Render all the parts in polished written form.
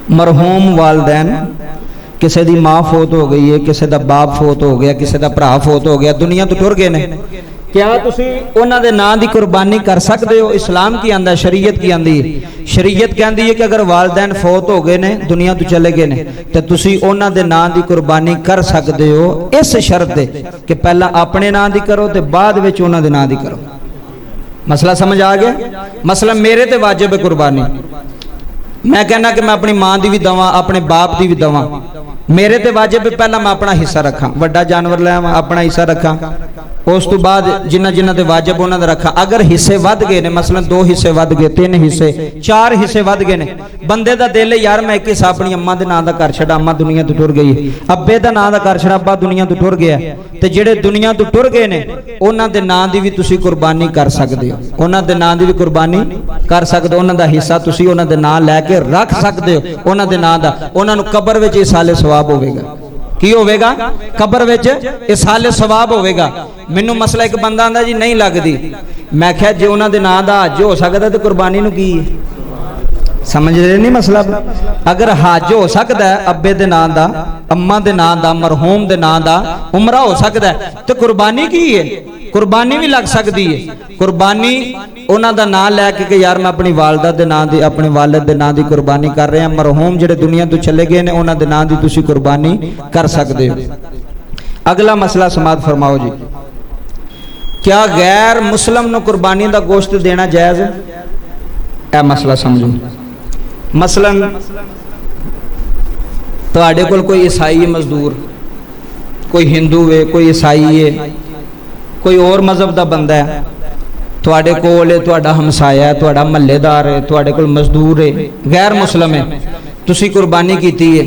मरहूम वालदैन, किसी की माँ फोत हो गई है, किसी का बाप फोत हो गया, किसी का भरा फोत हो गया, दुनिया तो टुर गए ने, क्या तुसी उन्हां दे नां दी कुर्बानी कर सकते हो? इस्लाम की आंदा, शरीयत की आंदी है। शरीयत कहती है कि अगर वालदैन फोत हो गए ने, दुनिया तो चले गए ने, तो तुसी उन्हां दे नां दी कुर्बानी कर सकते हो, इस शर्त है कि पहला अपने नां दी करो तो बाद विच उन्हां दे नां दी करो। मसला समझ आ गया? मसला मेरे ते वाजिब है कुर्बानी, मैं कहना कि मैं अपनी मां की भी दवा, अपने बाप की भी दवा, मेरे ते वाजिब है पहला मैं अपना हिस्सा रखा, वड्डा जानवर लै आवां अपना हिस्सा रखा, उस तो बाद जिन्हां जिन्हां ते वाजिब उन्हां दा रखा। अगर हिस्से वध गए ने, मसलन 2 हिस्से वध गए, 3 हिस्से, 4 हिस्से वध गए ने, बंदे दा दिल है यार मैं एक हिस्सा अपनी अम्मा दे नां दा कर छड़ा, अम्मा दुनिया तो टुर गई, अब्बे दा नां दा कर छड़ा, अब्बा दुनिया तो टुर गया, ते जिहड़े दुनिया तो टुर गए ने उन्हां दे नां दी भी तुसी कुर्बानी कर सकदे हो, उन्हां दे नां दी भी कुर्बानी कर सकदे हो, उन्हां दा हिस्सा तुसी उन्हां दे नां लैके रख सकदे हो, उन्हां दे नां दा, उन्हां नूं कब्र विच इसाले सवाब होवेगा। की होवेगा? कब्र विच इसाले सवाब होवेगा। मैनू मसला एक बंदा आंदा जी नहीं लगदी, मैं क्या जे उन्हां दे नां दा हज हो सकदा ते कुर्बानी नूं की है? समझ रहे नहीं मसला? अगर हज हो सकता है अब्बे दे नां दा, अम्मा दे नां दा, मरहूम दे नां दा, उमरा हो सकता है, तो कुर्बानी की है? कुर्बानी भी लग सकती है। कुर्बानी उन्हां दा नां लैके कि यार मैं अपनी वालदा दे नां दी, अपने वालिद दे नां दी कुर्बानी कर रहे हैं, मरहूम जिहड़े दुनिया तो चले गए ने उन्हां दे नां दी तुसी कुर्बानी कर सकते हो। अगला मसला समात फरमाओ जी, क्या गैर मुस्लिम नूं कुर्बानी दा गोश्त देना जायज़ है? यह मसला समझो। मसलन तुहाडे कोल कोई ईसाई है मजदूर, कोई हिंदू है, कोई ईसाई है, कोई और मजहब का बंदा है, तुहाडे कोल है, तुहाडा हमसाया है, तुहाडा महल्लेदार है, तुहाडे कोल मजदूर है, गैर मुस्लिम है, तुसी कुर्बानी कीती है,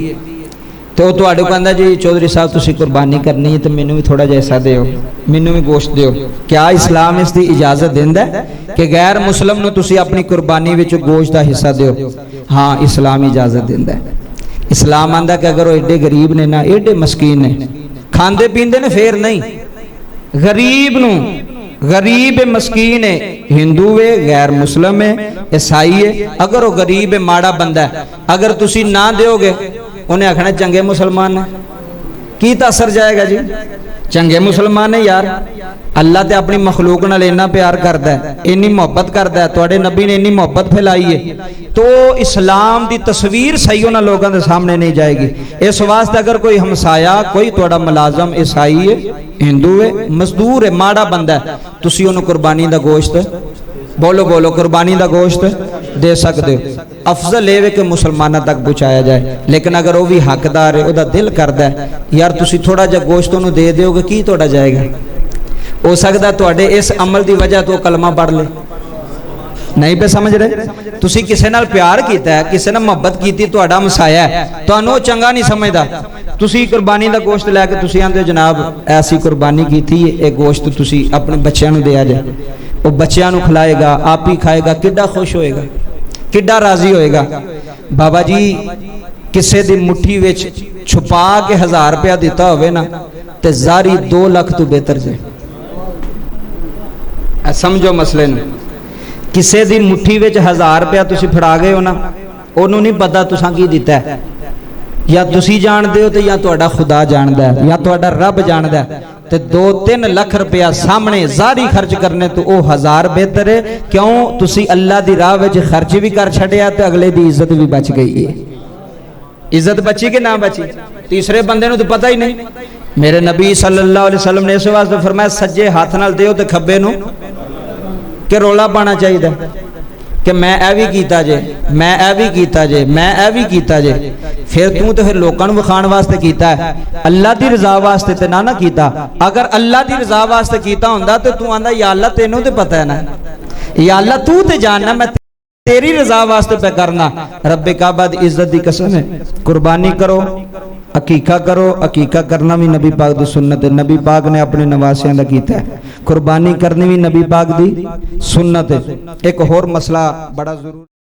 तो तुहाडे को कहंदा जी चौधरी साहब तुसी कुर्बानी करनी है तो मैनू भी थोड़ा जिहा हिस्सा दिओ, मैनू भी गोश्त दिओ। क्या इस्लाम इसकी इजाजत देंदा है कि गैर मुस्लिम नूं तुसी अपनी कुर्बानी विच गोश्त का हिस्सा दिओ? हाँ, इस्लाम इजाजत देंदा है। इस्लाम आंदा कि अगर वो एडे गरीब ने ना, एडे मस्कीन ने, खांदे पींदे ने फिर नहीं, गरीब नूं, गरीब है, मस्कीन है, हिंदू है, गैर मुस्लिम है, ईसाई है, अगर वो गरीब है, माड़ा बंदा है, अगर तुसी ना दोगे उन्हें आखना चंगे मुसलमान है, की तासर जाएगा जी? चंगे मुसलमान है यार, अल्लाह ते अपनी मखलूक नाल इन्ना प्यार करता है, इन्नी मोहब्बत करता है, तुहाडे नबी ने इन्नी मोहब्बत फैलाई है, तो इस्लाम की तस्वीर सही उन्हां लोगों के सामने नहीं जाएगी। इस वास्ते अगर कोई हमसाया, कोई तुहाडा मुलाजम ईसाई है, हिंदू है, मजदूर है, माड़ा बंदा है, तुसी उन्हें कुर्बानी का गोश्त, बोलो बोलो, कुर्बानी का गोश्त दे सकते हो। अफजल ये कि मुसलमानों तक पहुँचाया जाए, लेकिन अगर वो भी हकदार है, वह दिल करता है यार तुसी थोड़ा जिहा गोश्त उन्हें दे दोगे, की तुहाडा जाएगा? हो सकता तुहाडे इस अमल की वजह तो कलमा पढ़ ले, नहीं पे समझ रहे? तुसी किसी नाल प्यार कीता है, किसी नाल मोहब्बत कीती, तुहाडा मसाया है, तुहानू चंगा नहीं समझदा, तुसी कुर्बानी का गोश्त लैके तुसी आंदे हो जनाब ऐसी कुर्बानी कीती है, ये गोश्त तुसी अपने बच्चों को दिया जाए, वो बच्चों को खिलाएगा, आप ही खाएगा, किड्डा खुश होएगा, किड्डा राजी होएगा। बाबा जी किसी की मुट्ठी विच छुपा के 1000 रुपया दिता होवे ना, ते जारी 2 लाख तो बेहतर जे। समझो मसले ने, किसी की मुट्ठी विच 1000 रुपया तुसी फड़ा गए हो ना, उन्होंने नहीं पता तुसां की दिता है, या तुसी जानते हो तो या तुहाडा खुदा जानदा है, या तुहाडा रब जानदा है, तो 2-3 लाख रुपया सामने जारी खर्च करने तो वह 1000 बेहतर है। क्यों? तुसी अल्लाह की राह विच खर्च भी कर छड़िया तो अगले की इज्जत भी बच गई है। इज्जत बची कि ना बची? तीसरे बंदे नूं तो पता ही नहीं। मेरे नबी सल्लल्लाहु अलैहि वसल्लम ने इस वास्ते फरमाया सज्जे हाथ नाल दिओ ते खब्बे नूं कि रौला पाना चाहिए कि मैं ए भी कीता जे, मैं ए भी कीता जे, मैं ए भी कीता जे। फिर तू तो फिर लोगों को विखाण वास्ते कीता है, अल्लाह की रजा वास्ते ते ना कीता। अगर अल्लाह की रजा वास्ते कीता हुंदा तो तू आंदा या अल्लाह तेनू तो पता है ना, या अल्लाह तू ते जानना, मैं तेरी रजा वास्ते पे करना। रब्बे काबा दी इज्जत दी कसम है, कुर्बानी करो, अकीका करो। अकीका करना भी नबी पाक दी सुन्नत है, नबी पाक ने अपने नवासियां दा कीता है। कुर्बानी करनी भी नबी पाक दी सुन्नत है। एक होर मसला बड़ा जरूरी